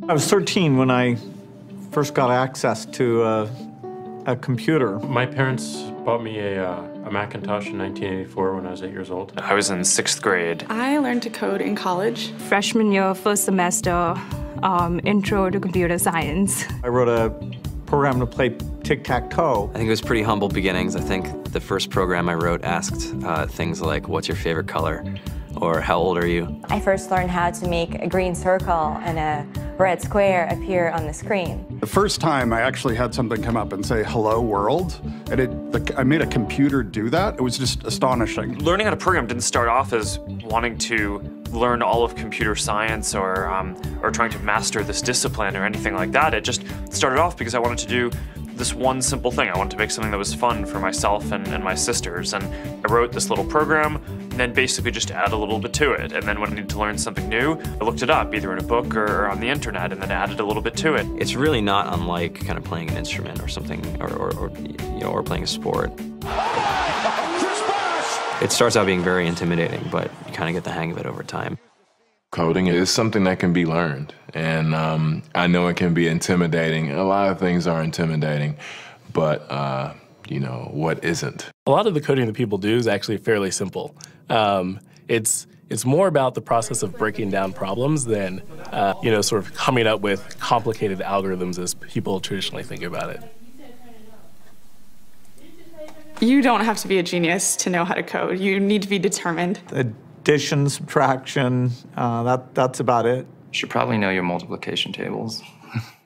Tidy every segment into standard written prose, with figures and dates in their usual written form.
I was 13 when I first got access to a computer. My parents bought me a Macintosh in 1984 when I was 8 years old. I was in 6th grade. I learned to code in college. Freshman year, first semester, intro to computer science. I wrote a program to play tic-tac-toe. I think it was pretty humble beginnings. I think the first program I wrote asked things like, what's your favorite color? Or how old are you? I first learned how to make a green circle and a red square appear on the screen. The first time I actually had something come up and say, hello world, and I made a computer do that. It was just astonishing. Learning how to program didn't start off as wanting to learn all of computer science or trying to master this discipline or anything like that. It just started off because I wanted to do this one simple thing. I wanted to make something that was fun for myself and my sisters. And I wrote this little program and then basically just add a little bit to it. And then when I needed to learn something new, I looked it up, either in a book or on the internet, and then added a little bit to it. It's really not unlike kind of playing an instrument or something, or playing a sport. It starts out being very intimidating, but you kind of get the hang of it over time. Coding is something that can be learned, and I know it can be intimidating. A lot of things are intimidating, but you know, what isn't? A lot of the coding that people do is actually fairly simple. It's more about the process of breaking down problems than sort of coming up with complicated algorithms as people traditionally think about it. You don't have to be a genius to know how to code. You need to be determined. Addition, subtraction, that's about it. You should probably know your multiplication tables.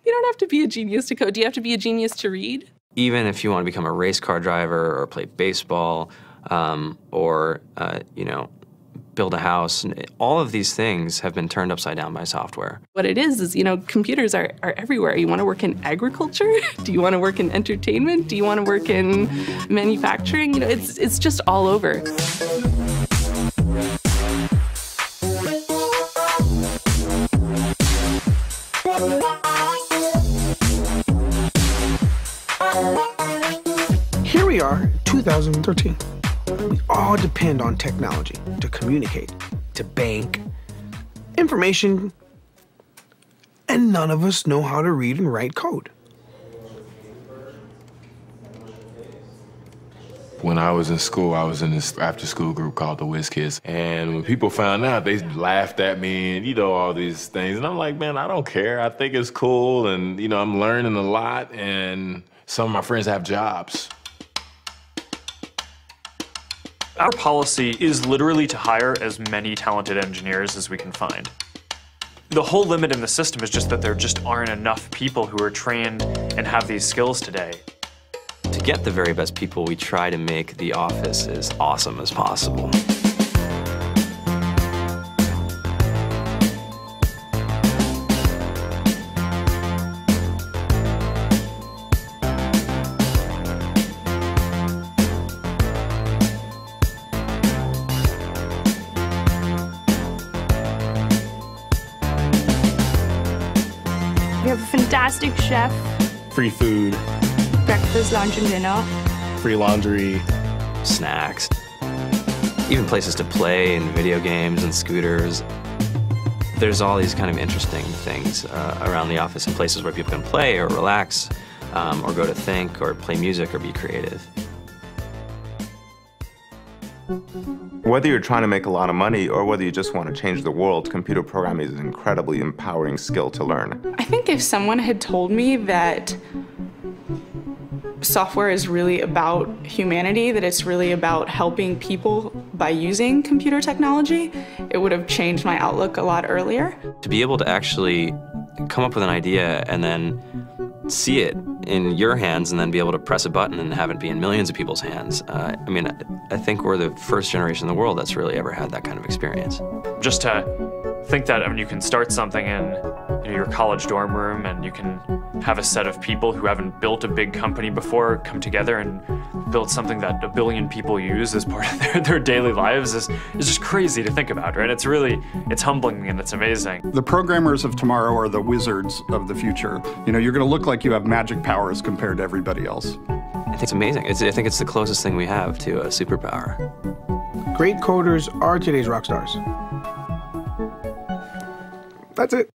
You don't have to be a genius to code. Do you have to be a genius to read? Even if you want to become a race car driver or play baseball or build a house, all of these things have been turned upside down by software. What it is, computers are everywhere. You want to work in agriculture? Do you want to work in entertainment? Do you want to work in manufacturing? It's just all over. Here we are, 2013. We all depend on technology to communicate, to bank, information, and none of us know how to read and write code. When I was in school, I was in this after-school group called the Whiz Kids. And when people found out, they laughed at me and, all these things. And I'm like, man, I don't care. I think it's cool. And, I'm learning a lot. And some of my friends have jobs. Our policy is literally to hire as many talented engineers as we can find. The whole limit in the system is just that there just aren't enough people who are trained and have these skills today. To get the very best people, we try to make the office as awesome as possible. We have a fantastic chef. Free food. Breakfast, lunch, and dinner. Free laundry. Snacks. Even places to play and video games and scooters. There's all these kind of interesting things around the office and places where people can play or relax or go to think or play music or be creative. Whether you're trying to make a lot of money or whether you just want to change the world, computer programming is an incredibly empowering skill to learn. I think if someone had told me that software is really about humanity, that it's really about helping people by using computer technology, it would have changed my outlook a lot earlier. To be able to actually come up with an idea and then see it in your hands and then be able to press a button and have it be in millions of people's hands. I think we're the first generation in the world that's really ever had that kind of experience. Just to think that you can start something in your college dorm room and you can have a set of people who haven't built a big company before come together and build something that 1 billion people use as part of their daily lives is just crazy to think about, right? It's humbling and it's amazing. The programmers of tomorrow are the wizards of the future. You're going to look like you have magic powers compared to everybody else. I think it's amazing. I think it's the closest thing we have to a superpower. Great coders are today's rock stars. That's it.